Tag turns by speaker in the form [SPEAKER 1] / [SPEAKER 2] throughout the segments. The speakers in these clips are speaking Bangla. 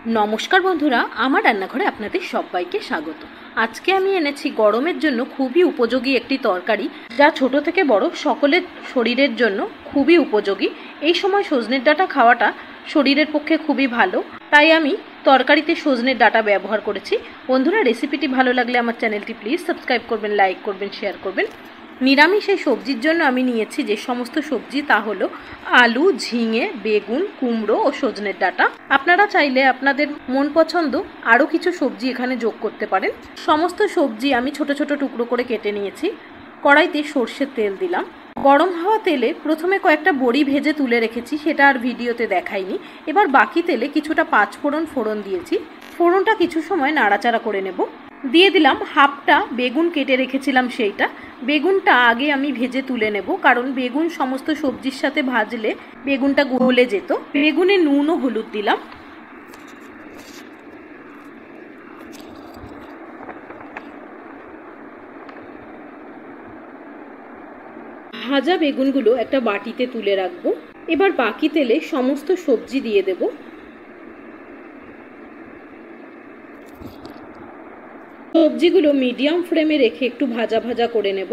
[SPEAKER 1] নমস্কার বন্ধুরা, আমার রান্নাঘরে আপনাদের সবাইকে স্বাগত। আজকে আমি এনেছি গরমের জন্য খুবই উপযোগী একটি তরকারি, যা ছোট থেকে বড় সকলের শরীরের জন্য খুবই উপযোগী। এই সময় সজনের ডাঁটা খাওয়াটা শরীরের পক্ষে খুবই ভালো, তাই আমি তরকারিতে সজনের ডাঁটা ব্যবহার করেছি। বন্ধুরা, রেসিপিটি ভালো লাগলে আমার চ্যানেলটি প্লিজ সাবস্ক্রাইব করবেন, লাইক করবেন, শেয়ার করবেন। নিরামিষ এই সবজির জন্য আমি নিয়েছি যে সমস্ত সবজি, তা হলো আলু, ঝিঙে, বেগুন, কুমড়ো ও সজনের ডাঁটা। আপনারা চাইলে আপনাদের মন পছন্দ আরও কিছু সবজি এখানে যোগ করতে পারেন। সমস্ত সবজি আমি ছোট ছোট টুকরো করে কেটে নিয়েছি। কড়াইতে সর্ষের তেল দিলাম। গরম হওয়া তেলে প্রথমে কয়েকটা বড়ি ভেজে তুলে রেখেছি, সেটা আর ভিডিওতে দেখাইনি। এবার বাকি তেলে কিছুটা ফোড়ন দিয়েছি। ফোড়নটা কিছু সময় নাড়াচাড়া করে নেব। দিয়ে দিলাম হাফটা বেগুন কেটে রেখেছিলাম, সেইটা। বেগুনটা আগে আমি ভেজে তুলে নেব, কারণ বেগুন সমস্ত সবজির সাথে ভাজলে বেগুনটা গলে যেত। বেগুনে নুন ও হলুদ দিলাম। ভাজা বেগুনগুলো একটা বাটিতে তুলে রাখবো। এবার বাকি তেলে সমস্ত সবজি দিয়ে দেব। সবজিগুলো মিডিয়াম ফ্লেমে রেখে একটু ভাজা ভাজা করে নেব।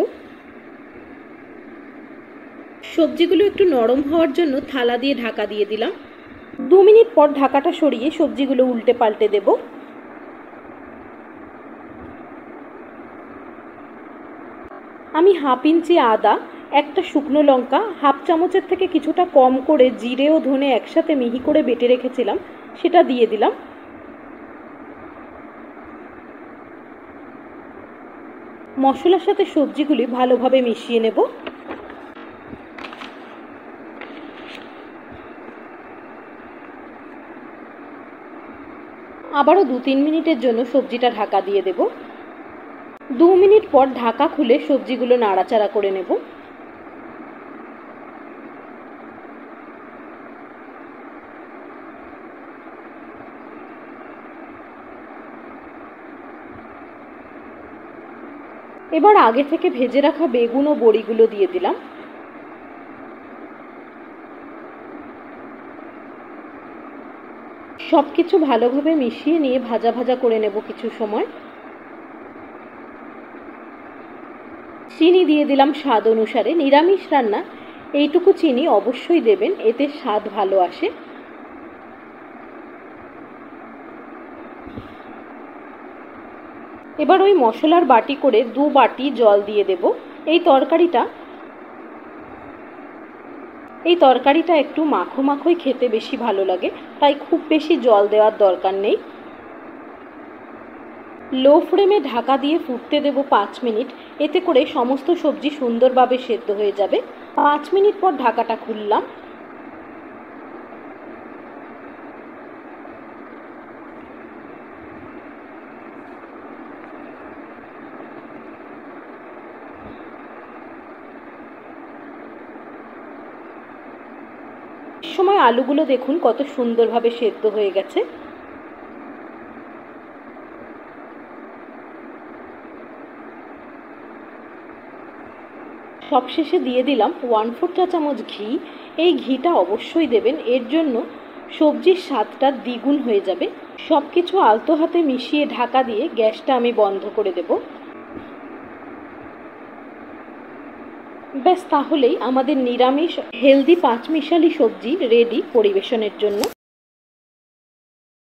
[SPEAKER 1] সবজিগুলো একটু নরম হওয়ার জন্য থালা দিয়ে ঢাকা দিয়ে দিলাম। 2 মিনিট পর ঢাকাটা সরিয়ে সবজিগুলো উল্টে পাল্টে দেব। আমি হাফ ইঞ্চি আদা, একটা শুকনো লঙ্কা, হাফ চামচের থেকে কিছুটা কম করে জিরে ও ধনে একসাথে মিহি করে বেটে রেখেছিলাম, সেটা দিয়ে দিলাম। মশলার সাথে সবজিগুলি ভালোভাবে মিশিয়ে নেব। আবারও 2-3 মিনিটের জন্য সবজিটা ঢাকা দিয়ে দেব। 2 মিনিট পর ঢাকা খুলে সবজিগুলো নাড়াচাড়া করে নেব। এবার আগে থেকে ভেজে রাখা বেগুন ও বড়িগুলো দিয়ে দিলাম। সবকিছু ভালোভাবে মিশিয়ে নিয়ে ভাজা ভাজা করে নেব কিছু সময়। চিনি দিয়ে দিলাম স্বাদ অনুসারে। নিরামিষ রান্না এইটুকু চিনি অবশ্যই দেবেন, এতে স্বাদ ভালো আসে। এবার ওই মশলার বাটি করে 2 বাটি জল দিয়ে দেব। এই তরকারিটা একটু মাখো মাখোই খেতে বেশি ভালো লাগে, তাই খুব বেশি জল দেওয়ার দরকার নেই। লো ফ্লেমে ঢাকা দিয়ে ফুটতে দেব 5 মিনিট। এতে করে সমস্ত সবজি সুন্দরভাবে সেদ্ধ হয়ে যাবে। 5 মিনিট পর ঢাকাটা খুললাম। সময় আলুগুলো দেখুন কত সুন্দরভাবে সেদ্ধ হয়ে গেছে। সবশেষে দিয়ে দিলাম 1/4 চা চামচ ঘি। এই ঘিটা অবশ্যই দেবেন, এর জন্য সবজির স্বাদটা দ্বিগুণ হয়ে যাবে। সব কিছু আলতো হাতে মিশিয়ে ঢাকা দিয়ে গ্যাসটা আমি বন্ধ করে দেব। ব্যাস, তাহলেই আমাদের নিরামিষ হেলদি 5 মিশালি সবজি রেডি পরিবেশনের জন্য।